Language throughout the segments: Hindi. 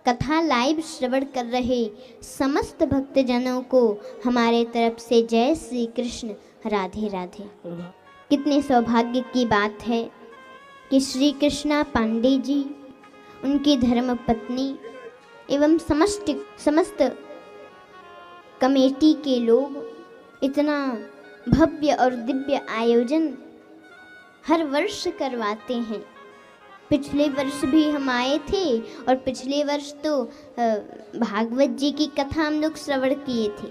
कथा लाइव श्रवण कर रहे समस्त भक्तजनों को हमारे तरफ से जय श्री कृष्ण, राधे राधे। कितने सौभाग्य की बात है कि श्री कृष्णा पांडे जी, उनकी धर्म पत्नी एवं समस्त कमेटी के लोग इतना भव्य और दिव्य आयोजन हर वर्ष करवाते हैं। पिछले वर्ष भी हम आए थे और पिछले वर्ष तो भागवत जी की कथा हम लोग श्रवण किए थे,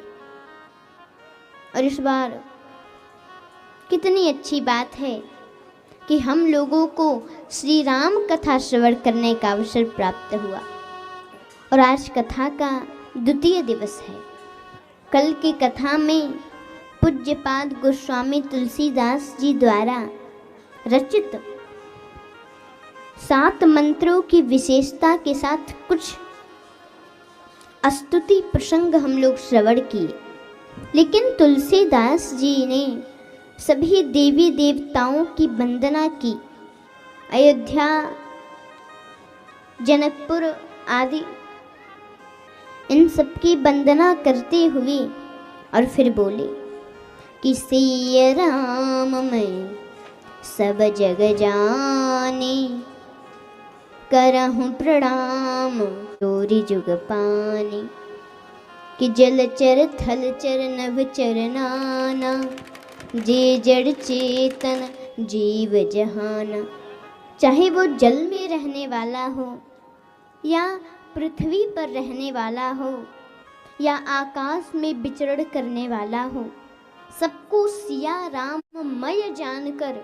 और इस बार कितनी अच्छी बात है कि हम लोगों को श्री राम कथा श्रवण करने का अवसर प्राप्त हुआ। और आज कथा का द्वितीय दिवस है। कल की कथा में पूज्यपाद गोस्वामी तुलसीदास जी द्वारा रचित 7 मंत्रों की विशेषता के साथ कुछ स्तुति प्रसंग हम लोग श्रवण किए। लेकिन तुलसीदास जी ने सभी देवी देवताओं की वंदना की। अयोध्या, जनकपुर आदि इन सब की वंदना करते हुए और फिर बोले कि सिया राम मैं सब जग जाने, करहूँ प्रणाम तोरी जुग पाने। कि जलचर थलचर नभचर नाना, जे जड़ चेतन जीव जहाना। चाहे वो जल में रहने वाला हो या पृथ्वी पर रहने वाला हो या आकाश में विचरण करने वाला हो, सबको सिया राम मय जानकर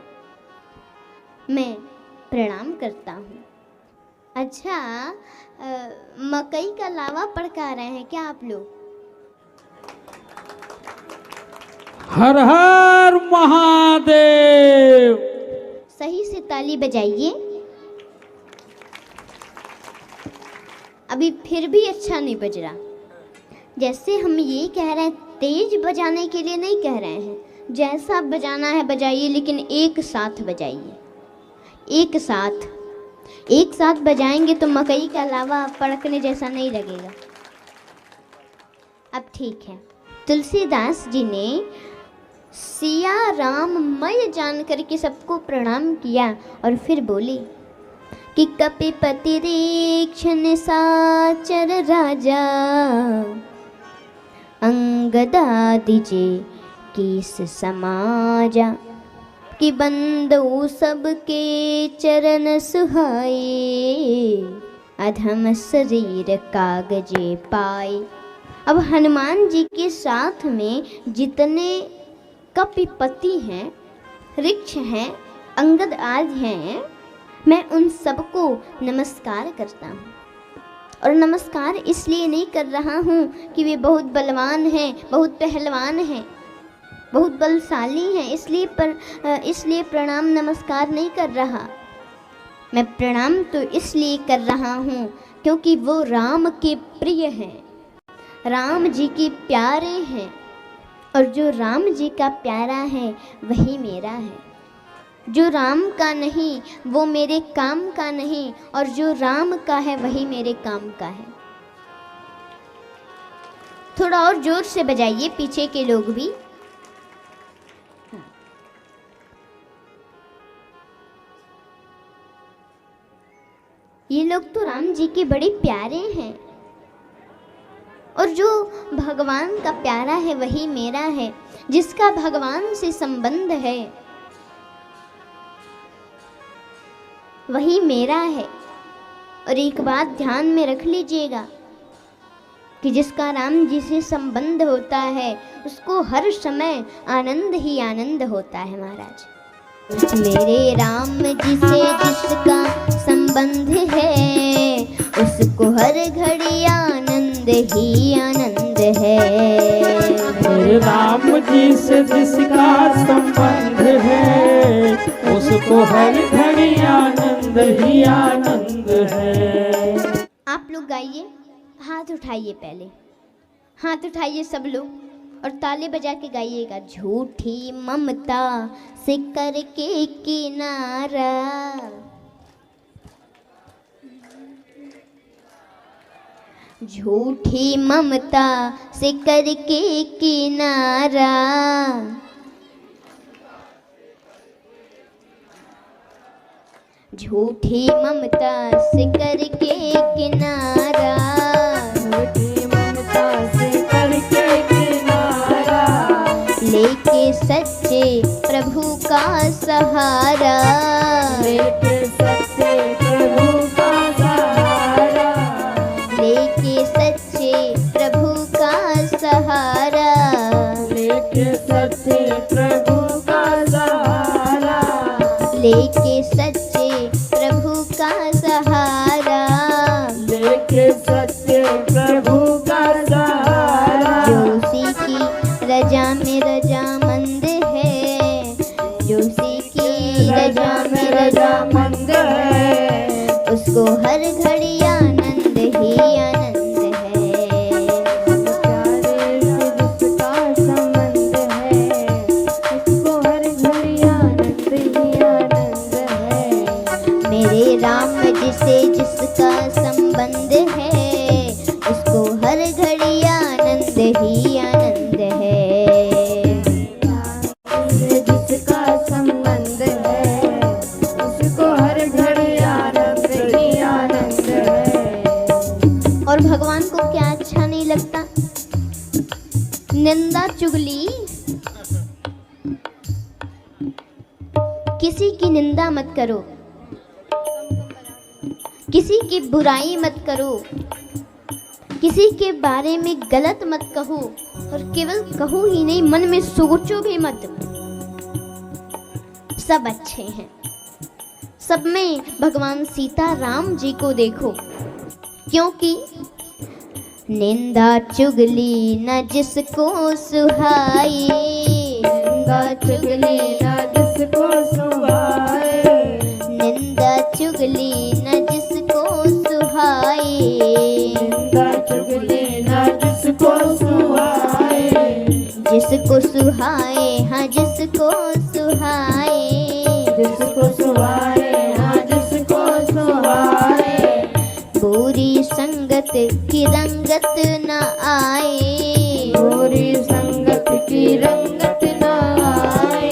मैं प्रणाम करता हूँ। अच्छा, मकई का लावा पड़का रहे हैं क्या आप लोग? हर हर महादेव। सही से ताली बजाइए। अभी फिर भी अच्छा नहीं बज रहा। जैसे हम ये कह रहे हैं, तेज बजाने के लिए नहीं कह रहे हैं, जैसा बजाना है बजाइए, लेकिन एक साथ बजाइए। एक साथ बजाएंगे तो मकई का लावा पड़कने जैसा नहीं लगेगा। अब ठीक है। तुलसीदास जी ने सिया राम मय जान करके सबको प्रणाम किया और फिर बोले कि कपिपति रेक्षण साचर राजा, अंगदादि जे कीस समाजा। कि बंदो सबके चरण सुहाए, अधम शरीर कागजे पाए। अब हनुमान जी के साथ में जितने कपिपति हैं, ऋक्ष हैं, अंगद आदि हैं, मैं उन सबको नमस्कार करता हूँ। और नमस्कार इसलिए नहीं कर रहा हूँ कि वे बहुत बलवान हैं, बहुत पहलवान हैं, बहुत बलशाली हैं, इसलिए प्रणाम नमस्कार नहीं कर रहा। मैं प्रणाम तो इसलिए कर रहा हूँ क्योंकि वो राम के प्रिय हैं, राम जी के प्यारे हैं, और जो राम जी का प्यारा है वही मेरा है। जो राम का नहीं वो मेरे काम का नहीं, और जो राम का है वही मेरे काम का है। थोड़ा और जोर से बजाइए, पीछे के लोग भी। ये लोग तो राम जी के बड़े प्यारे हैं, और जो भगवान का प्यारा है वही मेरा है। जिसका भगवान से संबंध है वही मेरा है। और एक बात ध्यान में रख लीजिएगा कि जिसका राम जी से संबंध होता है उसको हर समय आनंद ही आनंद होता है महाराज। मेरे राम जी से जिसका संबंध है उसको हर घड़ी आनंद ही आनंद है। मेरे राम जी से जिसका संबंध है उसको हर घड़ी आनंद ही आनंद है। आप लोग गाइए, हाथ उठाइए, पहले हाथ उठाइए सब लोग और ताली बजा के गाइएगा। झूठी ममता से करके किनारा, झूठी ममता से करके किनारा, झूठी ममता से करके किनारा, झूठी ममता से करके किनारा, लेके सच्चे प्रभु का सहारा, लेके सच्चे प्रभु का सहारा, लेके सच्चे प्रभु का सहारा, लेके सच्चे प्रभु का सहारा, लेके सच्चे प्रभु का सहारा, लेके सच्चे प्रभु का सहारा, जो उसी की रजा में रजामंद है, जो उसी की रजा में रजामंद है, उसको हर घड़ी आनंद ही आनंद है। प्यारे से जिसका संबंध है, उसको हर घड़ी आनंद ही आनंद है। मेरे राम जी से जिसका संबंध है, उसको हर घड़ी आनंद ही आनंद है। जिसका संबंध है, उसको हर घड़ी आनंद ही आनंद है। और भगवान को क्या अच्छा नहीं लगता? निंदा चुगली, किसी की निंदा मत करो, किसी की बुराई मत करो, किसी के बारे में गलत मत कहो, और केवल कहो ही नहीं, मन में सोचो भी मत। सब अच्छे हैं, सब में भगवान सीता राम जी को देखो, क्योंकि निंदा चुगली न जिसको सुहाई, निंदा चुगली न जिसको सुहाए, निंदा चुगली न जिसको सुहाई, निंदा चुगली न जिसको सुहाए, जिसको सुहाए हाँ जिसको सुहाए, जिसको सुहाए हाँ जिसको सुहाए, बुरी संगत की रंगत न आए, बुरी संगत की रंगत न आए,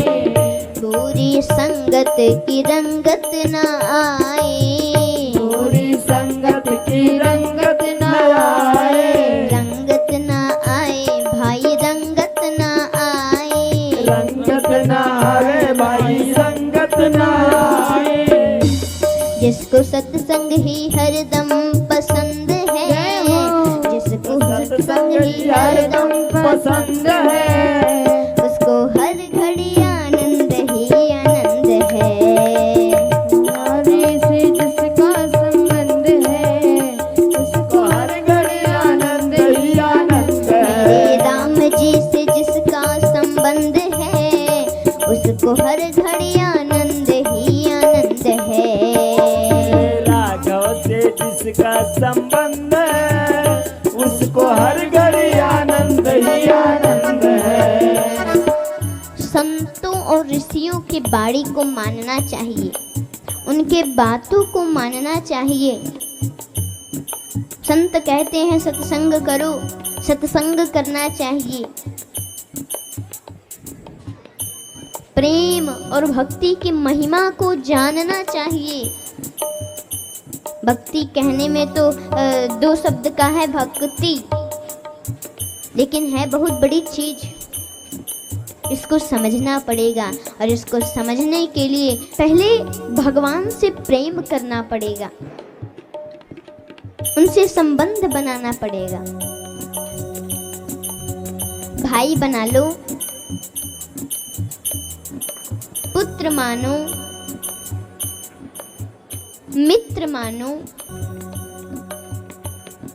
बुरी संगत की रंगत न आए, बुरी संगत की रंगत न आए, रंगत न आए भाई रंगत न आए, रंगत न आए भाई संगत न आए, जिसको सत्संग ही हरदम पसंद है, जिसको सत्संग ही हरदम पसंद है, उसको हर घड़ी आनंद ही आनंद है। नारी से जिसका संबंध है, उसको हर घड़ी आनंद ही आनंद मेरे है। राम जी से जिसका संबंध है, उसको हर घड़ी आनंद ही आनंद है। राघव से जिसका संबंध है, उसको हर घड़ी आनंद ही आनंद है। संतों और ऋषियों के बाणी को मानना चाहिए, उनके बातों को मानना चाहिए। संत कहते हैं सत्संग करो, सत्संग करना चाहिए। प्रेम और भक्ति की महिमा को जानना चाहिए। भक्ति कहने में तो दो शब्द का है भक्ति, लेकिन है बहुत बड़ी चीज। इसको समझना पड़ेगा, और इसको समझने के लिए पहले भगवान से प्रेम करना पड़ेगा, उनसे संबंध बनाना पड़ेगा। भाई बना लो, पुत्र मानो, मित्र मानो,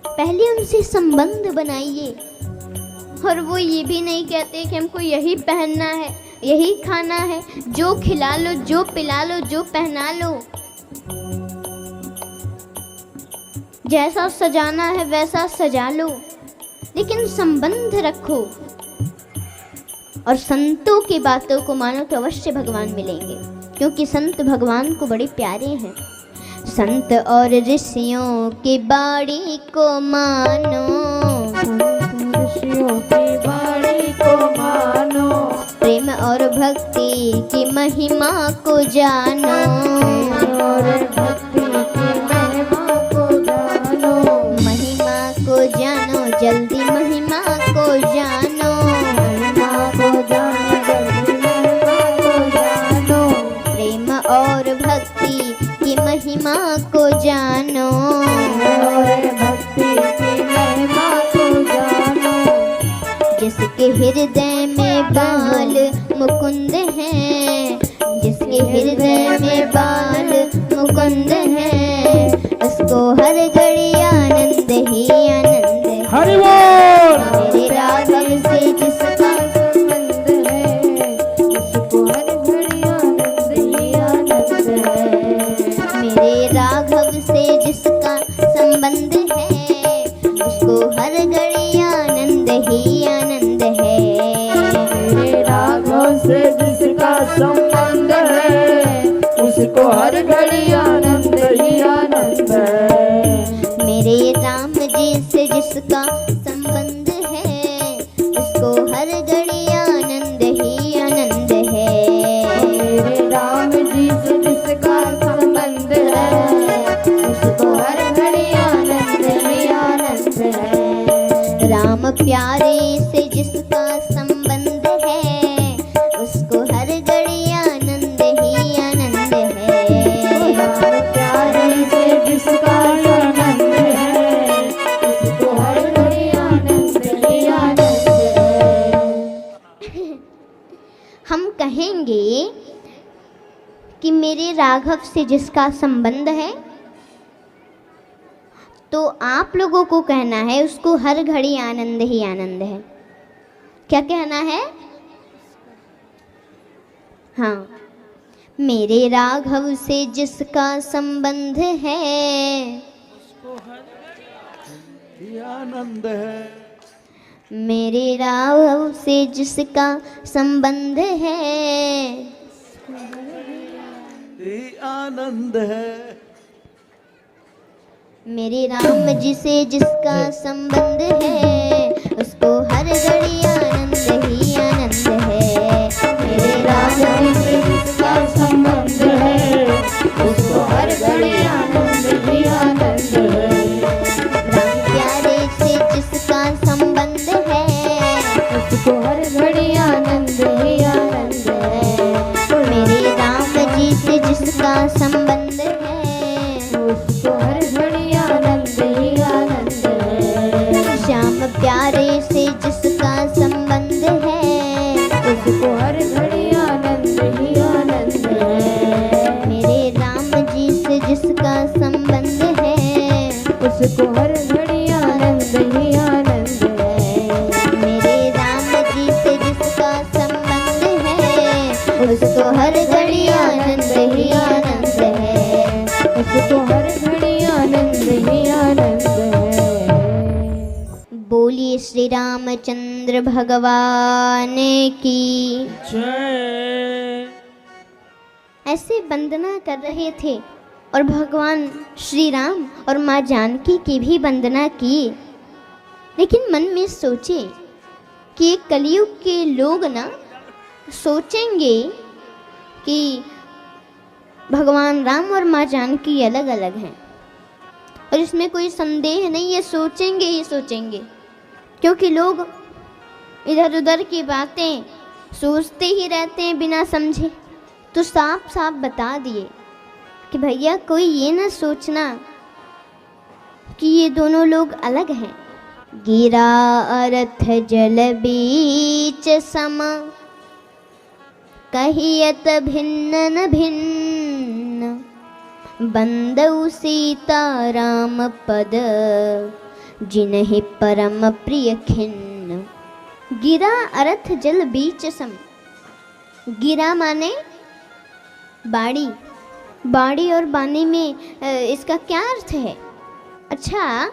पहले उनसे संबंध बनाइए। और वो ये भी नहीं कहते कि हमको यही पहनना है, यही खाना है, जो खिला लो, जो पिला लो, जो पहना लो, जैसा सजाना है वैसा सजा लो, लेकिन संबंध रखो। और संतों की बातों को मानो तो अवश्य भगवान मिलेंगे, क्योंकि संत भगवान को बड़े प्यारे हैं। संत और ऋषियों की बाणी को मानो, ऋषियों की बाणी को मानो, प्रेम और भक्ति की महिमा को जानो, और भक्ति की महिमा को जानो, महिमा को जानो, जल्दी महिमा को जानो, महिमा को जानो, जल्दी महिमा को जानो, प्रेम और भक्ति की महिमा को जानो, और भक्ति की महिमा को जानो, जिसके हृदय में बाल मुकुंद हैं, जिसके हृदय में बाल मुकुंद हैं, उसको हर घड़ी आनंद ही आनंद है। हरि बोल। मेरे राघव से जिसका संबंध है, उसको हर घड़ी आनंद ही आनंद है। मेरे राघव से जिसका संबंध है, उसको हर घड़ी आनंद ही आनंद है। मेरे राघव से जिसका संबंध है, उसको हर घड़ी आनंद ही आनंद है। मेरे राम जी से जिसका संबंध है, उसको हर घड़ी आनंद ही आनंद है। मेरे राम जी से जिसका संबंध है, उसको हर घड़ी आनंद ही आनंद है। राम प्यारे से जिसका संबंध है, उसको हर घड़ी आनंद ही आनंद है। राम प्यारे से जिसका संबंध है, उसको हर घड़ी आनंद ही आनंद है। हम कहेंगे कि मेरे राघव से जिसका संबंध है, तो आप लोगों को कहना है उसको हर घड़ी आनंद ही आनंद है। क्या कहना है? हाँ, मेरे राघव से जिसका संबंध है, ये आनंद है। मेरे राघव से जिसका संबंध है, ये आनंद है। मेरे राम जी से जिसका संबंध है, उसको हर घड़ी आनंद ही आनंद है। मेरे राम जी से जिसका संबंध है, उसको हर घड़ी आनंद ही आनंद है। राम प्यारे से जिसका संबंध है, उसको हर घड़ी आनंद ही आनंद है। मेरे राम जी से जिसका संबंध है, उसको हर घड़ी आनंद ही आनंद है। श्याम प्यारे से जिसका संबंध है, उसको हर घड़ी आनंद ही आनंद है। मेरे राम जी से जिसका संबंध है, उसको हर घड़ी आनंद ही आनंद है। मेरे राम जी से जिसका संबंध है, उसको हर घड़ी आनंद ही आनंद है। उसको हर घड़ी आनंद ही आनंद है। बोलिए श्री रामचंद्र भगवान की। जय। ऐसे वंदना कर रहे थे और भगवान श्री राम और माँ जानकी की भी वंदना की। लेकिन मन में सोचे कि ये कलयुग के लोग ना सोचेंगे कि भगवान राम और माँ जानकी अलग अलग हैं, और इसमें कोई संदेह नहीं है, सोचेंगे ही सोचेंगे, क्योंकि लोग इधर उधर की बातें सोचते ही रहते हैं बिना समझे। तो साफ साफ बता दिए कि भैया कोई ये ना सोचना कि ये दोनों लोग अलग हैं। गिरा अर्थ जल बीच सम, कहियत भिन्न न भिन्न, बंदउ सीता राम पद, जिन्हि परम प्रिय खिन्न। गिरा अर्थ जल बीच सम। गिरा माने बाड़ी। बाड़ी और बानी में इसका क्या अर्थ है? अच्छा,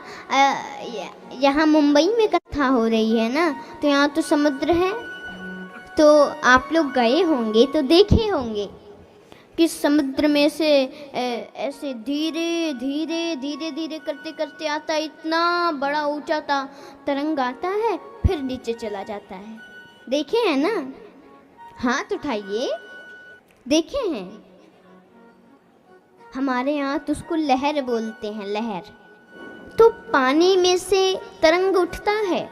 यहाँ मुंबई में कथा हो रही है ना, तो यहाँ तो समुद्र है, तो आप लोग गए होंगे तो देखे होंगे कि समुद्र में से ऐसे धीरे धीरे धीरे धीरे करते करते आता, इतना बड़ा ऊंचा था तरंग आता है फिर नीचे चला जाता है। देखे हैं ना? हाथ उठाइए, देखे हैं? हमारे यहाँ तो उसको लहर बोलते हैं, लहर। तो पानी में से तरंग उठता है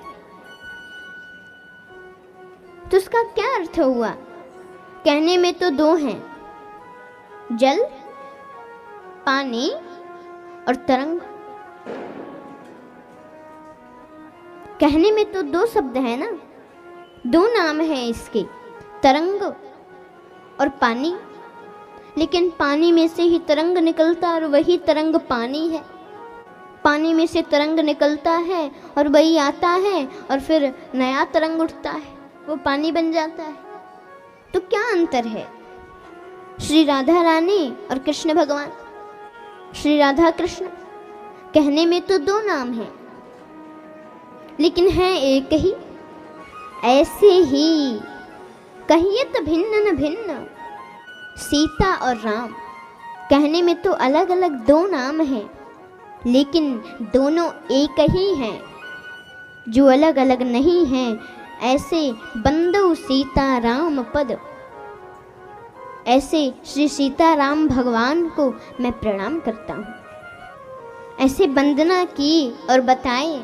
तो उसका क्या अर्थ हुआ? कहने में तो दो हैं, जल, पानी और तरंग। कहने में तो दो शब्द है ना, दो नाम है इसके, तरंग और पानी। लेकिन पानी में से ही तरंग निकलता है और वही तरंग पानी है। पानी में से तरंग निकलता है और वही आता है और फिर नया तरंग उठता है, वो पानी बन जाता है। तो क्या अंतर है श्री राधा रानी और कृष्ण भगवान? श्री राधा कृष्ण कहने में तो दो नाम हैं लेकिन हैं एक ही। ऐसे ही कहिए तो भिन्न न भिन्न, सीता और राम कहने में तो अलग अलग दो नाम हैं लेकिन दोनों एक ही हैं, जो अलग अलग नहीं हैं। ऐसे बंदो सीता राम पद, ऐसे श्री सीताराम भगवान को मैं प्रणाम करता हूँ। ऐसे वंदना की और बताए।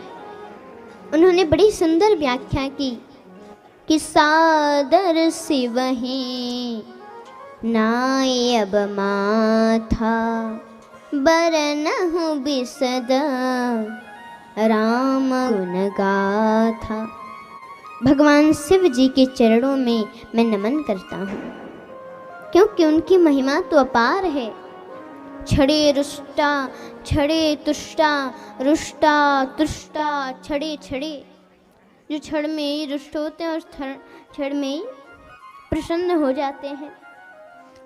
उन्होंने बड़ी सुंदर व्याख्या की कि सादर सिवहि नाय अब माथा, बरनहु बिसद राम गुण गाथा। भगवान शिव जी के चरणों में मैं नमन करता हूँ क्योंकि उनकी महिमा तो अपार है। छड़े रुष्टा, छड़े तुष्टा, रुष्टा तुष्टा, छड़े छड़े। जो छड़ में ही रुष्ट होते हैं और छड़ में ही प्रसन्न हो जाते हैं।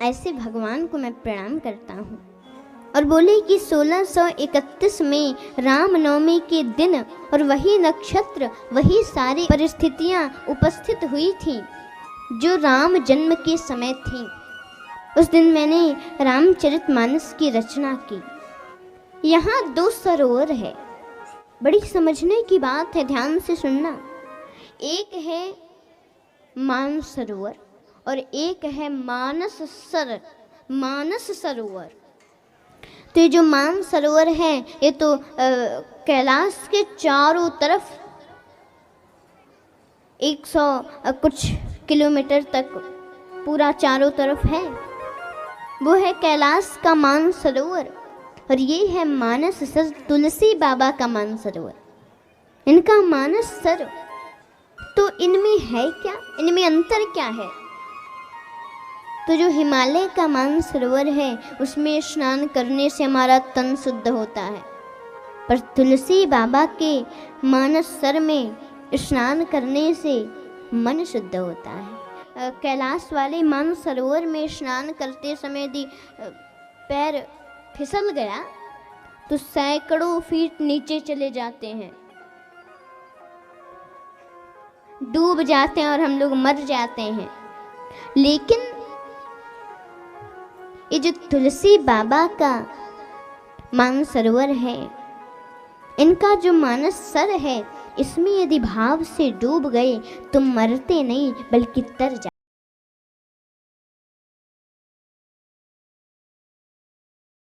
ऐसे भगवान को मैं प्रणाम करता हूँ। और बोले कि 1631 में रामनवमी के दिन और वही नक्षत्र, वही सारी परिस्थितियाँ उपस्थित हुई थी जो राम जन्म के समय थी। उस दिन मैंने रामचरितमानस की रचना की। यहाँ 2 सरोवर है, बड़ी समझने की बात है, ध्यान से सुनना। एक है मानस सरोवर और एक है मानस सरोवर। तो ये जो मानस सरोवर है ये तो कैलाश के चारों तरफ 100 कुछ किलोमीटर तक पूरा चारों तरफ है, वो है कैलाश का मानस सरोवर। और ये है मानस सर, तुलसी बाबा का मानस सरोवर, इनका मानस सर। तो इनमें है क्या, इनमें अंतर क्या है? तो जो हिमालय का मानस सरोवर है उसमें स्नान करने से हमारा तन शुद्ध होता है, पर तुलसी बाबा के मानस सर में स्नान करने से मन शुद्ध होता है। कैलाश वाले मानस सरोवर में स्नान करते समय यदि पैर फिसल गया तो सैकड़ों फीट नीचे चले जाते हैं, डूब जाते हैं और हम लोग मर जाते हैं। लेकिन ये जो तुलसी बाबा का मानस सरोवर है, इनका जो मानस सर है, इसमें यदि भाव से डूब गए तो मरते नहीं बल्कि तर जाते।